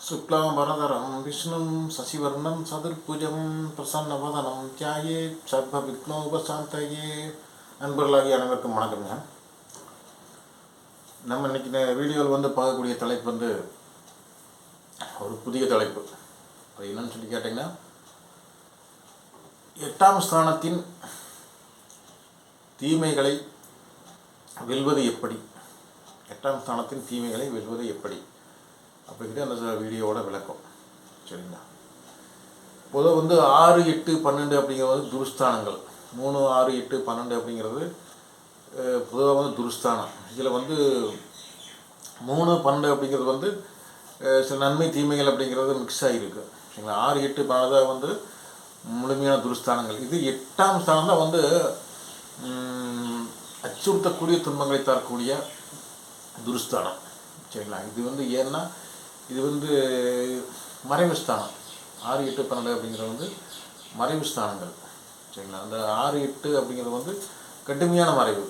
शुक्लांबरधरं विष्णुं शशिवर्णं சதுர்புஜம் பிரசன்னவதனம் தியாயே சர்வ விக்னோபசாந்தயே. நண்பர்களாகிய அனைவருக்கும் வணக்கம்ங்க. நம்ம இன்னைக்கு வீடியோவில் பார்க்கக்கூடிய தலைப்பு ஒரு புதிய தலைப்பு. அது என்னன்னு சொல்லி கேட்டிங்கன்னா, 8ஆம் ஸ்தானத்தின் தீமைகளை வெல்வது எப்படி, 8ஆம் ஸ்தானத்தின் தீமைகளை வெல்வது எப்படி அப்படிங்கிற அந்த வீடியோவோட விளக்கம். சரிங்களா? பொதுவாக 6, 8, 12 அப்படிங்கிறது துருஸ்தானங்கள். 3, 6, 8, 12 அப்படிங்கிறது பொதுவாக துருஸ்தானம். இதில் 3, 12 அப்படிங்கிறது சில நன்மை தீமைகள் அப்படிங்கிறது மிக்ஸ் ஆகிருக்கு. சரிங்களா? 6, 8, 12 தான் முழுமையான துருஸ்தானங்கள். இது 8ஆம் ஸ்தானம் தான் அச்சுறுத்தக்கூடிய துன்பங்களை தரக்கூடிய துருஸ்தானம். சரிங்களா? இது ஏன்னா இது மறைவு ஸ்தானம். 6, 8, 12 அப்படிங்கிறது மறைவு ஸ்தானங்கள். சரிங்களா? அந்த 6, 8 அப்படிங்கிறது கடுமையான மறைவு.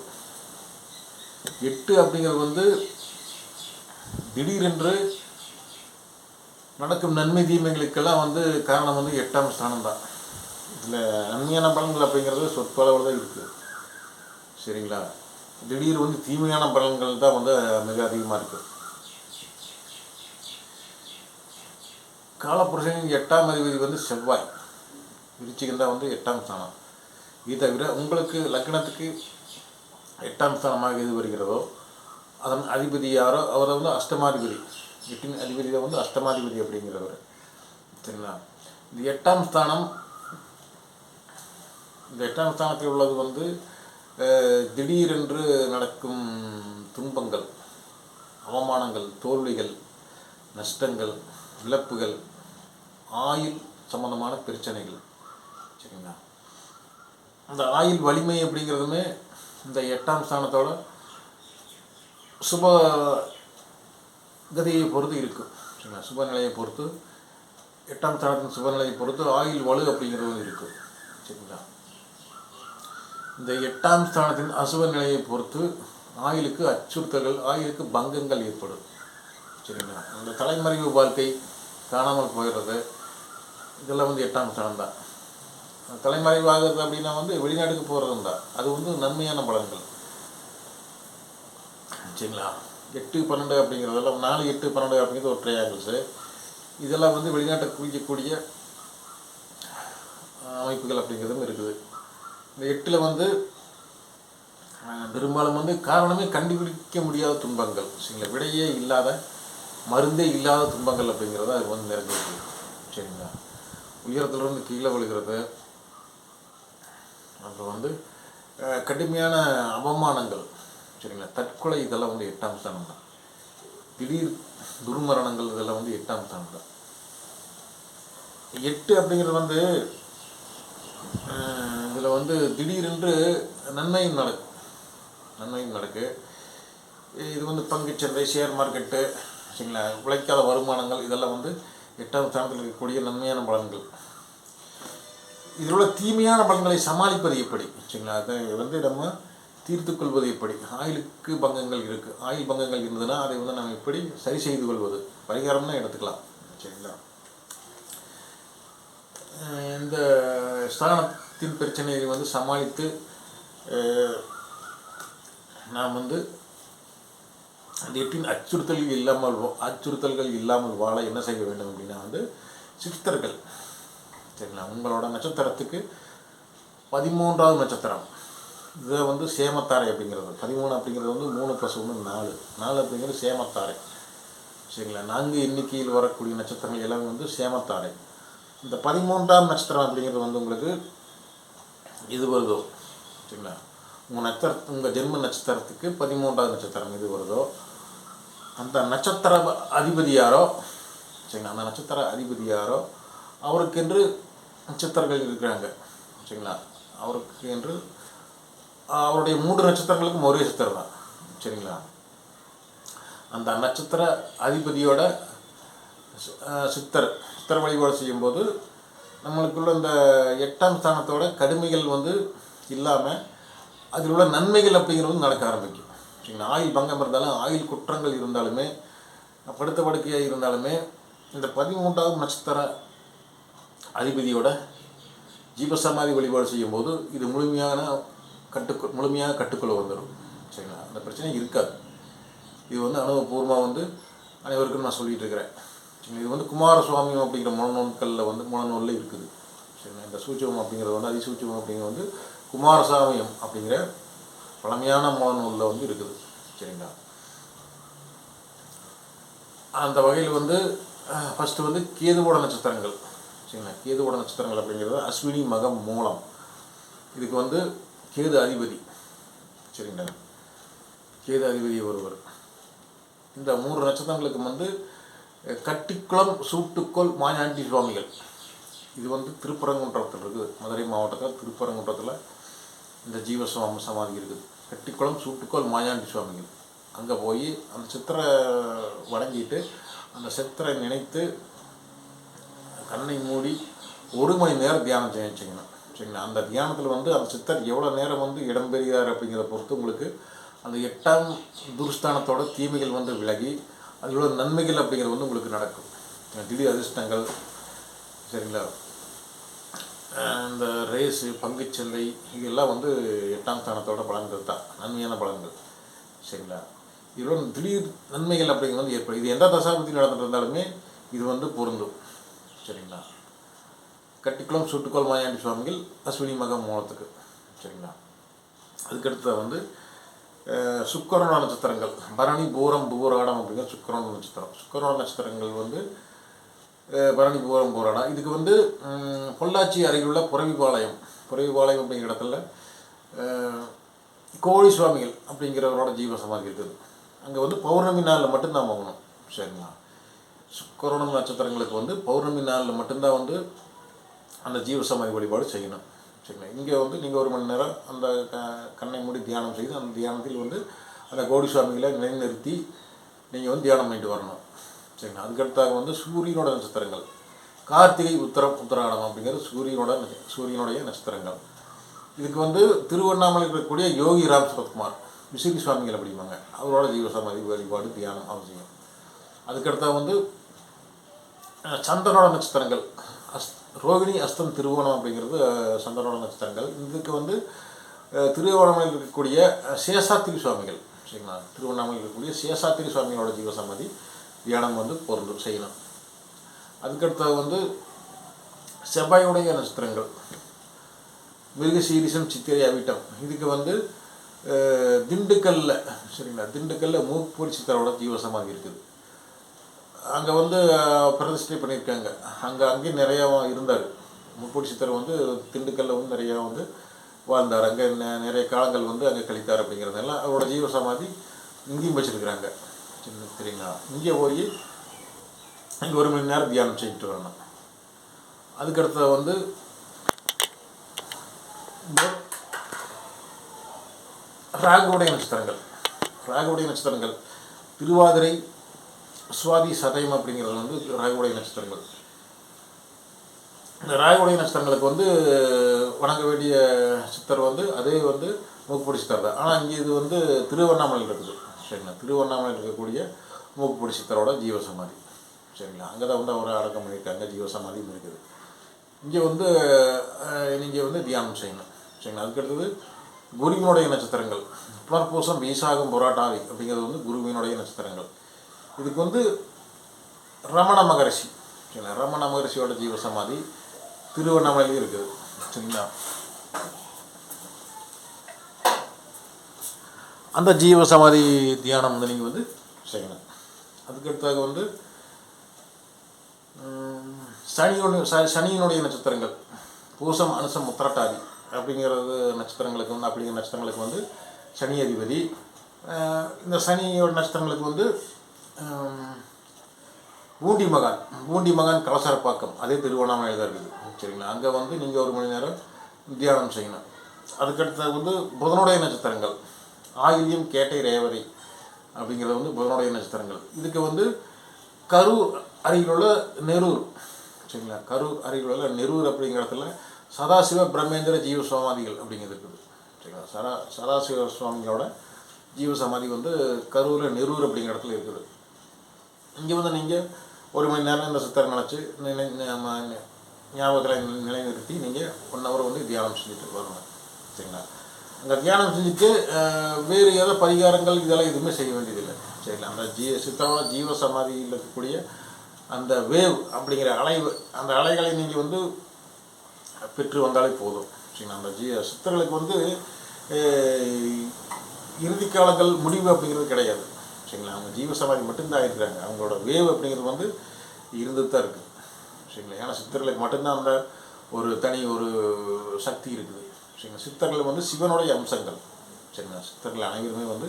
8 அப்படிங்கிறது திடீரென்று நடக்கும் நன்மை தீமைகளுக்கெல்லாம் காரணம் 8ஆம் ஸ்தானம் தான். இதில் நன்மையான பலன்கள் அப்படிங்கிறது சொற்பளவில் தான் இருக்குது. சரிங்களா? திடீர் தீமையான பலன்கள் தான் மிக அதிகமாக இருக்குது. காலப்புருஷனின் 8ஆம் அதிபதி செவ்வாய், விருச்சிகம் தான் 8ஆம் ஸ்தானம். இது தவிர உங்களுக்கு லக்னத்துக்கு 8ஆம் ஸ்தானமாக எது வருகிறதோ அதன் அதிபதி யாரோ அவர் அஷ்டமாதிபதி. 8இன் அதிபதி தான் அஷ்டமாதிபதி அப்படிங்கிறவர். சரிங்களா? இந்த 8ஆம் ஸ்தானம், இந்த 8ஆம் ஸ்தானத்தில் உள்ளது திடீரென்று நடக்கும் துன்பங்கள், அவமானங்கள், தோல்விகள், நஷ்டங்கள், இழப்புகள், ஆயுள் சம்பந்தமான பிரச்சனைகள். சரிங்களா? அந்த ஆயுள் வலிமை அப்படிங்கிறதுமே இந்த 8ஆம் ஸ்தானத்தோட சுப கதியை பொறுத்து இருக்குது. சரிங்களா? சுபநிலையை பொறுத்து, 8ஆம் ஸ்தானத்தின் சுபநிலையை பொறுத்து ஆயுள் வலு அப்படிங்கிறது இருக்குது. சரிங்களா? இந்த 8ஆம் ஸ்தானத்தின் அசுப நிலையை பொறுத்து ஆயுளுக்கு அச்சுறுத்தல்கள், ஆயுளுக்கு பங்கங்கள் ஏற்படும். சரிங்களா? அந்த தலைமறைவு வாழ்க்கை, காணாமல் போயிடுறது, இதெல்லாம் 8ஆம் ஸ்தானம் தான். தலைமறைவு ஆகிறது அப்படின்னா வெளிநாட்டுக்கு போகிறதும் தான். அது நன்மையான பலன்கள். சரிங்களா? 8, 12 அப்படிங்கிறதெல்லாம் 4, 8, 12 அப்படிங்கிறது ஒரு ட்ரையாங்கிள்ஸு. இதெல்லாம் வெளிநாட்டை குறிக்கக்கூடிய அமைப்புகள் அப்படிங்கிறதும் இருக்குது. இந்த 8ல் பெரும்பாலும் காரணமே கண்டுபிடிக்க முடியாத துன்பங்கள். சரிங்களா? விடையே இல்லாத, மருந்தே இல்லாத துன்பங்கள் அப்படிங்கிறது அது நிறைஞ்சிருக்கு. சரிங்களா? உயரத்துலேருந்து கீழே விழுகிறது, அப்புறம் கடுமையான அவமானங்கள். சரிங்களா? தற்கொலை, இதெல்லாம் 8ஆம் ஸ்தானம் தான். திடீர் துர்மரணங்கள், இதெல்லாம் 8ஆம் ஸ்தானம் தான். 8 அப்படிங்கிறது இதில் திடீரென்று நன்மையும் நடக்கு. இது பங்குச்சந்தை, ஷேர் மார்க்கெட்டு, சரிங்களா, உழைக்காத வருமானங்கள், இதெல்லாம் 8ஆம் ஸ்தானத்தில் இருக்கக்கூடிய நன்மையான பலன்கள். இதில் உள்ள தீமையான பலன்களை சமாளிப்பது எப்படி, சரிங்களா, அதை நம்ம தீர்த்து கொள்வது எப்படி. ஆயுளுக்கு பங்கங்கள் இருக்குது. ஆயுள் பங்கங்கள் இருந்ததுன்னா அதை நம்ம எப்படி சரி செய்து கொள்வது, பரிகாரம்னா எடுத்துக்கலாம். சரிங்களா? இந்த ஸ்தானத்தின் பிரச்சனையை சமாளித்து நாம் அந்த 8இன் அச்சுறுத்தல்கள் இல்லாமல் வாழ என்ன செய்ய வேண்டும் அப்படின்னா சித்தர்கள். சரிங்களா? உங்களோட நட்சத்திரத்துக்கு 13ஆவது நட்சத்திரம், இதை சேமத்தாரை அப்படிங்கிறது. 13 அப்படிங்கிறது 3 + 1 4. 4 அப்படிங்கிறது சேமத்தாரை. சரிங்களா? 4 எண்ணிக்கையில் வரக்கூடிய நட்சத்திரங்கள் எல்லாமே சேமத்தாரை. இந்த 13ஆம் நட்சத்திரம் அப்படிங்கிறது உங்களுக்கு இது வருதோ, சரிங்களா, உங்கள் ஜென்ம நட்சத்திரத்துக்கு 13ஆவது நட்சத்திரம் எது வருதோ அந்த நட்சத்திர அதிபதி யாரோ, சரிங்களா, அந்த நட்சத்திர அதிபதி யாரோ அவருக்கென்று நட்சத்திரங்கள் இருக்கிறாங்க. சரிங்களா? அவருக்கு என்று அவருடைய 3 நட்சத்திரங்களுக்கும் ஒரே சித்திரம் தான். சரிங்களா? அந்த நட்சத்திர அதிபதியோட சித்தர் வழிபாடு செய்யும்போது நம்மளுக்குள்ள இந்த 8ஆம் ஸ்தானத்தோட கடுமைகள் இல்லாமல் அதில் உள்ள நன்மைகள் அப்படிங்கிறது நடக்க ஆரம்பிக்கும். சரிங்களா? ஆயுள் பங்கம் இருந்தாலும், ஆயுள் குற்றங்கள் இருந்தாலுமே, படுத்த படுக்கையாக இருந்தாலுமே, இந்த 13வது நட்சத்திர அதிபதியோட ஜீவசமாதி வழிபாடு செய்யும்போது இது முழுமையாக கட்டுக்குள்ளே வந்துடும். சரிங்களா? அந்த பிரச்சனை இருக்காது. இது வந்து அனுபவபூர்வமாக வந்து அனைவருக்கும் நான் சொல்லிகிட்டு இருக்கிறேன். இது வந்து குமாரசுவாமியம் அப்படிங்கிற முழநூலில் இருக்குது. சரிங்களா? இந்த சூட்சமம் அப்படிங்கிறது வந்து அதிசூட்சமம் அப்படிங்கிறது வந்து குமாரசாமியம் அப்படிங்கிற பழமையான முழநூலில் வந்து இருக்குது. சரிங்களா? அந்த வகையில் வந்து ஃபஸ்ட்டு வந்து கேதுவோட நட்சத்திரங்கள். சரிங்களா? கேதுவோட நட்சத்திரங்கள் அப்படிங்கிறது அஸ்வினி, மகம், மூலம். இதுக்கு வந்து கேது அதிபதி. சரிங்களா? கேது அதிபதி ஒருவர். இந்த 3 நட்சத்திரங்களுக்கு வந்து கட்டிக்குளம் சூட்டுக்கோள் மாயாண்டி சுவாமிகள். இது வந்து திருப்பரங்குன்றத்தில் இருக்குது. மதுரை மாவட்டத்தில் திருப்பரங்குன்றத்தில் இந்த ஜீவசுவாமி சமாதி இருக்குது. கட்டிக்குளம் சூட்டுக்கோள் மாயாண்டி சுவாமிகள். அங்கே போய் அந்த சித்திரை வணங்கிட்டு அந்த சித்திரை நினைத்து கண்ணை மூடி 1 மணி நேரம் தியானம் செய்யணும். சரிங்களா? அந்த தியானத்தில் வந்து அந்த சித்தர் எவ்வளோ நேரம் வந்து இடம்பெறுகிறார் அப்படிங்கிறத பொறுத்து உங்களுக்கு அந்த 8ஆம் துர்ஸ்தானத்தோட தீமைகள் வந்து விலகி அதில் உள்ள நன்மைகள் அப்படிங்கிறது வந்து உங்களுக்கு நடக்கும். திடீர் அதிர்ஷ்டங்கள். சரிங்களா? இந்த ரேஸு, பங்குச்சந்தை இதெல்லாம் வந்து 8ஆம் ஸ்தானத்தோட பலன்கள் தான், நன்மையான பலன்கள். சரிங்களா? இதோட திடீர் நன்மைகள் அப்படிங்கிறது வந்து ஏற்படும். இது எந்த தசாபதி நடந்துட்டு இருந்தாலுமே இது வந்து பொருந்தும். சரிங்களா? கட்டிக்குளம் சூட்டுக்கோள் மாயாண்டி சுவாமிகள் அஸ்வினி, மகம், மூலத்துக்கு. சரிங்களா? அதுக்கடுத்த வந்து சுக்கரனோட நட்சத்திரங்கள் பரணி, பூரம், பூராடம் அப்படிங்கிற சுக்கரனோட நட்சத்திரம். சுக்கரனோட நட்சத்திரங்கள் வந்து பரணி, பூரம், பூராடம். இதுக்கு வந்து பொள்ளாச்சி அருகிலுள்ள புறவிபாளையம் அப்படிங்கிற இடத்துல கோழி சுவாமிகள் அப்படிங்கிறவரோட ஜீவசமாதி இருக்குது. அங்கே வந்து பௌர்ணமி நாளில் மட்டும்தான் போகணும். சரிங்களா? சுக்கரனோட நட்சத்திரங்களுக்கு வந்து பௌர்ணமி நாளில் மட்டும்தான் வந்து அந்த ஜீவசமாதி வழிபாடு செய்யணும். சரிங்களா? இங்கே வந்து நீங்கள் 1 மணி நேரம் அந்த கண்ணை மூடி தியானம் செய்து அந்த தியானத்தில் வந்து அந்த கோடி சுவாமிகளை நிலைநிறுத்தி நீங்கள் வந்து தியானம் பண்ணிட்டு வரணும். சரிங்களா? அதுக்கடுத்தாக வந்து சூரியனோட நட்சத்திரங்கள் கார்த்திகை, உத்திராடம் அப்படிங்கிறது சூரியனுடைய நட்சத்திரங்கள். இதுக்கு வந்து திருவண்ணாமலை இருக்கக்கூடிய யோகி ராம் சுரத்குமார் விசிறி சுவாமிகள் அப்படிம்பாங்க. அவரோட ஜீவசமாதி வழிபாடு தியானம் அவசியம். அதுக்கடுத்தாக வந்து சந்திரனோட நட்சத்திரங்கள் ரோகிணி, அஸ்தம், திருவோணம் அப்படிங்கிறது சந்திரனோட நட்சத்திரங்கள். இதுக்கு வந்து திருவண்ணாமலையில் இருக்கக்கூடிய சேஷாத்திரி சுவாமிகள். சரிங்களா? திருவண்ணாமலையில் இருக்கக்கூடிய சேஷாத்திரி சுவாமிகளோட ஜீவசமாதி தியானம் வந்து செய்யணும். அதுக்கடுத்த வந்து செவ்வாயுடைய நட்சத்திரங்கள் மிருகசீரிசம், சித்திரை, அவிட்டம். இதுக்கு வந்து திண்டுக்கல்ல. சரிங்களா? திண்டுக்கல்ல மூப்பூர் சித்தரோட ஜீவசமாதி இருக்குது. அங்கே வந்து பிரதிஷ்டை பண்ணியிருக்காங்க. அங்கேயும் நிறையா இருந்தார். முப்பூடி சித்தர் வந்து திண்டுக்கல்ல வந்து நிறையா வந்து வாழ்ந்தார். அங்கே நிறைய காலங்கள் வந்து அங்கே கழித்தார். அப்படிங்கிறதுனால அவரோட ஜீவசமாதி இங்கேயும் வச்சுருக்குறாங்க. சரிங்களா? இங்கே போய் இங்கே 1 மணி நேரம் தியானம் செஞ்சுட்டு வரணும். அதுக்கடுத்த வந்து ராகுவுடைய நட்சத்திரங்கள் திருவாதிரை, சுவாதி, சதயம் அப்படிங்கிறது வந்து ராகுவுடைய நட்சத்திரங்கள். இந்த ராகுவுடைய நட்சத்திரங்களுக்கு வந்து வணங்க வேண்டிய சித்தர் வந்து அதே வந்து மூக்குப்பொடி சித்தர் தான். ஆனால் இங்கே இது வந்து திருவண்ணாமலையில் இருக்குது. சரிங்களா? திருவண்ணாமலையில் இருக்கக்கூடிய மூக்குப்பொடி சித்தரோட ஜீவசமாதி. சரிங்களா? அங்கே தான் வந்து அவரை அடக்கம் பண்ணியிருக்காங்க. ஜீவசமாதியும் இருக்குது. இங்கே வந்து நீங்கள் வந்து தியானம் செய்யணும். சரிங்களா? அதுக்கடுத்தது குருவினுடைய நட்சத்திரங்கள் புனர்பூசம், வீசாகம், புராட்டாதி அப்படிங்கிறது வந்து குருவினுடைய நட்சத்திரங்கள். இதுக்கு வந்து ரமண மகரிஷி. சரிங்களா? ரமண மகரிஷியோட ஜீவசமாதி திருவண்ணாமலையிலும் இருக்குது. சரிங்களா? அந்த ஜீவசமாதி தியானம் வந்து நீங்கள் வந்து செய்யணும். அதுக்கடுத்தாக வந்து சனியினுடைய நட்சத்திரங்கள் பூசம், அனுசம், உத்திரட்டாதி அப்படிங்கிற நட்சத்திரங்களுக்கு வந்து சனி அதிபதி. இந்த சனியோட நட்சத்திரங்களுக்கு வந்து பூண்டி மகான் கலசரப்பாக்கம், அதே திருவண்ணாமலையில் தான் இருக்குது. சரிங்களா? அங்கே வந்து நீங்கள் 1 மணி நேரம் தியானம் செய்யணும். அதுக்கடுத்த வந்து புதனுடைய நட்சத்திரங்கள் ஆயில்யம், கேட்டை, ரேவதி அப்படிங்கிறது வந்து புதனுடைய நட்சத்திரங்கள். இதுக்கு வந்து கரூர் அருகிலுள்ள நெரூர். சரிங்களா? கரூர் அருகிலுள்ள நெரூர் அப்படிங்கிற இடத்துல சதாசிவ பிரம்மேந்திர ஜீவசமாதிகள் அப்படிங்கிறது இருக்குது. சரிங்களா? சதாசிவ சுவாமிகளோட ஜீவசமாதி வந்து கரூரில் நெரூர் அப்படிங்கிற இடத்துல இருக்குது. இங்கே வந்து நீங்கள் 1 மணி நேரம் இந்த சித்தரை நினச்சி ஞாபகத்தில் நிலைநிறுத்தி நீங்கள் 1 ஹவர் வந்து தியானம் செஞ்சுட்டு வரணும். சரிங்களா? அந்த தியானம் செஞ்சுட்டு வேறு ஏதோ பரிகாரங்கள் இதெல்லாம் எதுவுமே செய்ய வேண்டியதில்லை. சரிங்களா? அந்த சித்தரோட ஜீவ சமாதியில் இருக்கக்கூடிய அந்த வேவ் அப்படிங்கிற அந்த அலைகளை நீங்கள் வந்து பெற்று வந்தாலே போதும். சரிங்களா? அந்த சித்தர்களுக்கு வந்து இறுதி காலங்கள் முடிவு அப்படிங்கிறது கிடையாது. சரிங்களா? அவங்க ஜீவ சமாதி மட்டும்தான் இருக்கிறாங்க. அவங்களோட வேவ் அப்படிங்கிறது வந்து இருந்துட்டு தான் இருக்குது. சரிங்களா? ஏன்னா சித்தர்களுக்கு மட்டும்தான் அந்த ஒரு தனி ஒரு சக்தி இருக்குது. சரிங்களா? சித்தர்கள் வந்து சிவனுடைய அம்சங்கள். சரிங்களா? சித்தர்கள் அனைவருமே வந்து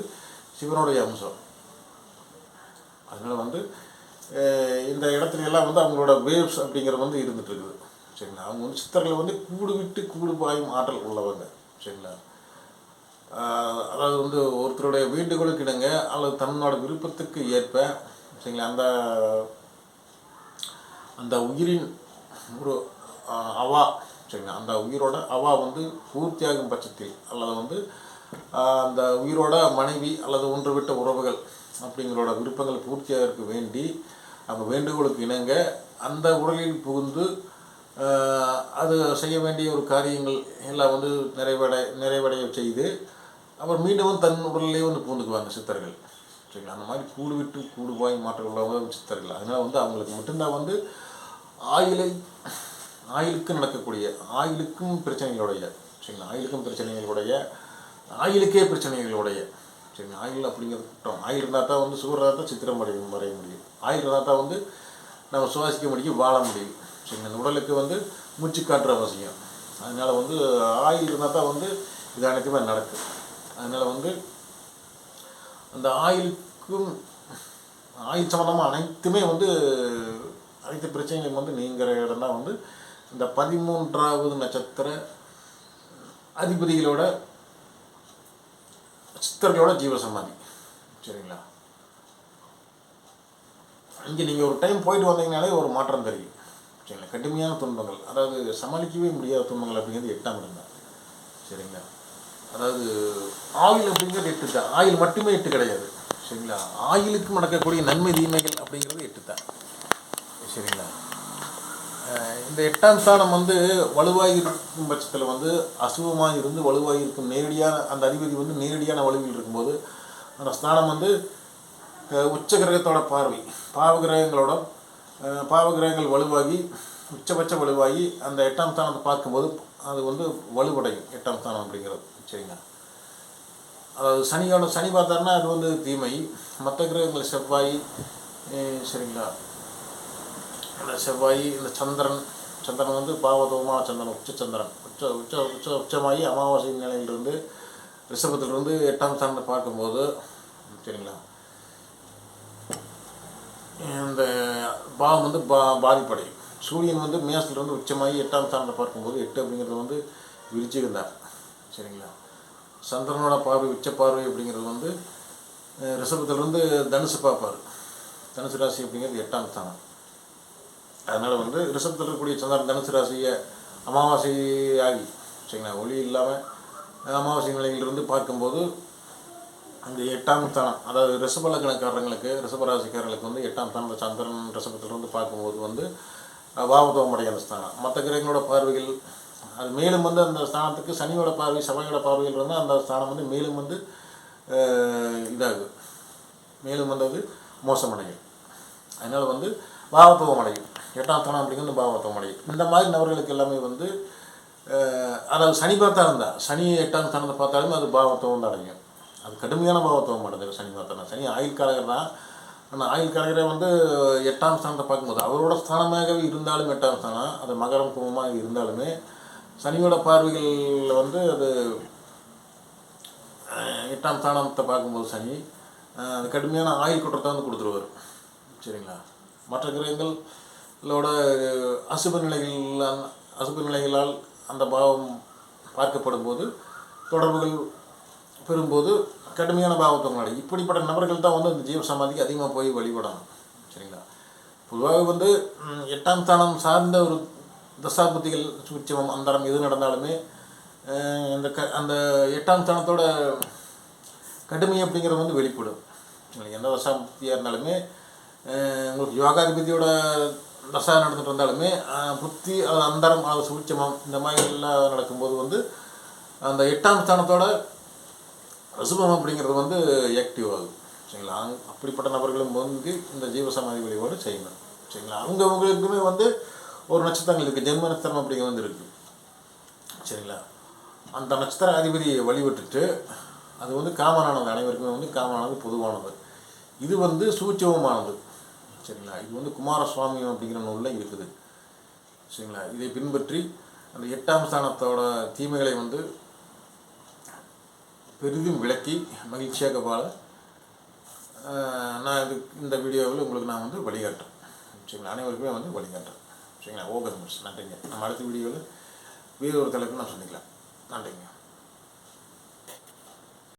சிவனுடைய அம்சம். அதனால் வந்து இந்த இடத்துல எல்லாம் வந்து அவங்களோட வேவ்ஸ் அப்படிங்கிறது வந்து இருந்துகிட்டு இருக்குது. சரிங்களா? அவங்க வந்து சித்தர்கள் வந்து கூடு விட்டு கூடு பாயும் ஆற்றல் உள்ளவங்க. சரிங்களா? அதாவது வந்து ஒருத்தருடைய வேண்டுகோளுக்கு இணங்க அல்லது தன்னோட விருப்பத்துக்கு ஏற்ப, சரிங்களா, அந்த உயிரின் ஒரு அவா, சரிங்களா, அந்த உயிரோட அவா வந்து பூர்த்தியாகும் பட்சத்தில் அல்லது வந்து அந்த உயிரோட மனைவி அல்லது ஒன்று விட்ட உறவுகள் அப்படிங்களோட விருப்பங்கள் பூர்த்தியாகிறதுக்கு வேண்டி அவங்க வேண்டுகோளுக்கு இணங்க அந்த உடலில் புகுந்து அது செய்ய வேண்டிய ஒரு காரியங்கள் எல்லாம் வந்து நிறைவடைய செய்து அப்புறம் மீண்டும் தன் உடலிலே வந்து பூந்துக்குவாங்க சித்தர்கள். சரிங்களா? அந்த மாதிரி கூடு விட்டு கூடு பாய் மாற்ற உள்ளவங்க சித்தர்கள். அதனால் வந்து அவங்களுக்கு மட்டும்தான் வந்து ஆயுளுக்கு நடக்கக்கூடிய ஆயுளுக்கும் பிரச்சனைகளுடைய, சரிங்களா, ஆயுளுக்கும் பிரச்சனைகளுடைய ஆயுளுக்கே பிரச்சனைகளுடைய, சரிங்களா, ஆயுள் அப்படிங்கிறது குற்றம். ஆயுள் இருந்தால் தான் வந்து சுகர் இருந்தால் தான் சித்திரம் வரைய முடியும். ஆயுள் இருந்தால் தான் வந்து நம்ம சுவாசிக்க முடியும், வாழ முடியும். சரிங்களா? அந்த உடலுக்கு வந்து மூச்சு காற்று அவசியம். அதனால் வந்து ஆயுள் இருந்தால் தான் வந்து இது அனைத்துமே நடக்கும். அதனால் வந்து அந்த ஆயுள் சம்மந்தமாக அனைத்துமே வந்து அனைத்து பிரச்சனைகளும் வந்து நீங்கிற இடம் தான் வந்து இந்த 13வது நட்சத்திர அதிபதிகளோட சித்தர்களோட ஜீவசமாதி. சரிங்களா? இங்கே நீங்கள் ஒரு டைம் போயிட்டு வந்தீங்கனாலே ஒரு மாற்றம் தெரியும். சரிங்களா? கடுமையான துன்பங்கள், அதாவது சமாளிக்கவே முடியாத துன்பங்கள் அப்படிங்கிறது 8ஆம் இடம் தான். சரிங்களா? அதாவது ஆயுள் அப்படிங்கிறது 8 தான். ஆயுள் மட்டுமே 8 கிடையாது. சரிங்களா? ஆயுளுக்கு நடக்கக்கூடிய நன்மை தீமைகள் அப்படிங்கிறது 8 தான். சரிங்களா? இந்த 8ஆம் ஸ்தானம் வந்து வலுவாக இருக்கும் பட்சத்தில் வந்து அசுபமாக இருந்து வலுவாக இருக்கும் நேரடியான அந்த அதிபதி வந்து நேரடியான வலுவில் இருக்கும்போது அந்த ஸ்தானம் வந்து உச்ச கிரகத்தோட பார்வை பாவகிரகங்கள் வலுவாகி உச்சபட்ச வலுவாகி அந்த 8ஆம் ஸ்தானத்தை பார்க்கும்போது அது வந்து வலுவடையும் 8ஆம் ஸ்தானம் அப்படிங்கிறது. சரிங்களா? அதாவது சனி பார்த்தாருன்னா அது வந்து தீமை. மற்ற கிரகங்கள் செவ்வாய், சரிங்களா, இந்த செவ்வாய், இந்த சந்திரன் வந்து பாவதோமான சந்திரன், உச்சமாகி அமாவாசை நிலையிலிருந்து ரிஷபத்திலிருந்து 8ஆம் ஸ்தானத்தை பார்க்கும்போது, சரிங்களா, இந்த பாவம் வந்து பாதிப்படையும். சூரியன் வந்து மேசத்துலேருந்து உச்சமாகி 8ஆம் ஸ்தானத்தை பார்க்கும்போது 8 அப்படிங்கிறது வந்து விருச்சிகம் தான். சரிங்களா? சந்திரனோட பார்வை உச்ச பார்வை அப்படிங்கிறது வந்து ரிஷபத்திலிருந்து தனுசு பார்ப்பார். தனுசு ராசி அப்படிங்கிறது 8ஆம் ஸ்தானம். அதனால் வந்து ரிஷபத்தில் இருக்கக்கூடிய சந்திரன் தனுசு ராசியை அமாவாசை ஆகி, சரிங்களா, ஒளி இல்லாமல் அமாவாசை நிலையிலிருந்து பார்க்கும்போது அந்த 8ஆம் ஸ்தானம், அதாவது ரிஷப லக்னக்காரங்களுக்கு ரிஷபராசிக்காரர்களுக்கு வந்து 8ஆம் ஸ்தானம் சந்திரன் ரிஷபத்திலிருந்து பார்க்கும்போது வந்து பாவத்துவம் அடைய அந்த ஸ்தானம். மற்ற கிரகங்களோட பார்வைகள் அது மேலும் வந்து அந்த ஸ்தானத்துக்கு சனியோட பார்வை செவ்வாயோட பார்வைகள் இருந்தால் அந்த ஸ்தானம் வந்து மேலும் வந்து மேலும் வந்து அது மோசமடையும். அதனால் வந்து பாவத்துவம் அடையும். 8ஆம் ஸ்தானம் அப்படிங்கிறது பாவத்துவம் அடையும். இந்த மாதிரி நபர்களுக்கு எல்லாமே வந்து அதாவது சனி பார்த்தா இருந்தால் சனி 8ஆம் ஸ்தானத்தை பார்த்தாலுமே அது பாவத்துவம் தான் அடையும். அது கடுமையான பாவத்துவம் அடைஞ்சது சனி பார்த்தா. சனி ஆயுள்காரகர் தான். ஆனால் ஆயுள்காரகரை வந்து 8ஆம் ஸ்தானத்தை பார்க்கும்போது அவரோட ஸ்தானமாகவே இருந்தாலும் 8ஆம் ஸ்தானம் அது மகரம் கும்பமாக இருந்தாலுமே சனியோட பார்வைகளில் வந்து அது 8ஆம் ஸ்தானத்தை பார்க்கும்போது சனி அது கடுமையான ஆயுள் குற்றத்தை வந்து கொடுத்துருவார். சரிங்களா? மற்ற கிரகங்களோட அசுப நிலைகளால் அந்த பாவம் பார்க்கப்படும் போது தொடர்புகள் பெறும்போது கடுமையான பாவத்துவம் அடையும். இப்படிப்பட்ட நபர்கள் தான் வந்து இந்த ஜீவ சமாதிக்கு அதிகமாக போய் வழிபடணும். சரிங்களா? பொதுவாக வந்து 8ஆம் ஸ்தானம் சார்ந்த ஒரு தசாபுத்திகள் சூட்சமம் அந்தரம் எது நடந்தாலுமே அந்த 8ஆம் ஸ்தானத்தோட கடுமை அப்படிங்கிறது வந்து வெளிப்படும். எந்த தசாபுத்தியாக இருந்தாலுமே உங்களுக்கு யோகாதிபதியோட தசா நடந்துட்டு இருந்தாலுமே புத்தி அது அந்தரம் அது சூட்சமம் இந்த மாதிரி எல்லாம் நடக்கும்போது வந்து அந்த 8ஆம் ஸ்தானத்தோட ரிஷபம் அப்படிங்கிறது வந்து ஆக்டிவ் ஆகுது. சரிங்களா? அப்படிப்பட்ட நபர்களும் வந்து இந்த ஜீவசமாதி வழிபாடு செய்யணும். சரிங்களா? அவங்களுக்குமே வந்து ஒரு நட்சத்திரங்கள் இருக்குது, ஜென்ம நட்சத்திரம் அப்படிங்கிற வந்து இருக்குது. சரிங்களா? அந்த நட்சத்திர அதிபதியை வழிபட்டுட்டு அது வந்து காமனானது, அனைவருக்குமே வந்து காமனானது, பொதுவானது. இது வந்து சூட்சமமானது. சரிங்களா? இது வந்து குமாரசுவாமி அப்படிங்கிற நூலில் இருக்குது. சரிங்களா? இதை பின்பற்றி அந்த 8ஆம் ஸ்தானத்தோட தீமைகளை வந்து பெரிதும் விளக்கி மகிழ்ச்சியாக வாழ நான் இந்த வீடியோவில் உங்களுக்கு நான் வந்து வழிகாட்டுறேன். சரிங்களா? அனைவருக்குமே வந்து வழிகாட்டுறேன். சரிங்களா? ஓகே மிஸ், நன்றிங்க. நம்ம அடுத்த வீடியோவில் வேறு ஒரு தலைப்பு நான் சந்திக்கலாம். நன்றிங்க.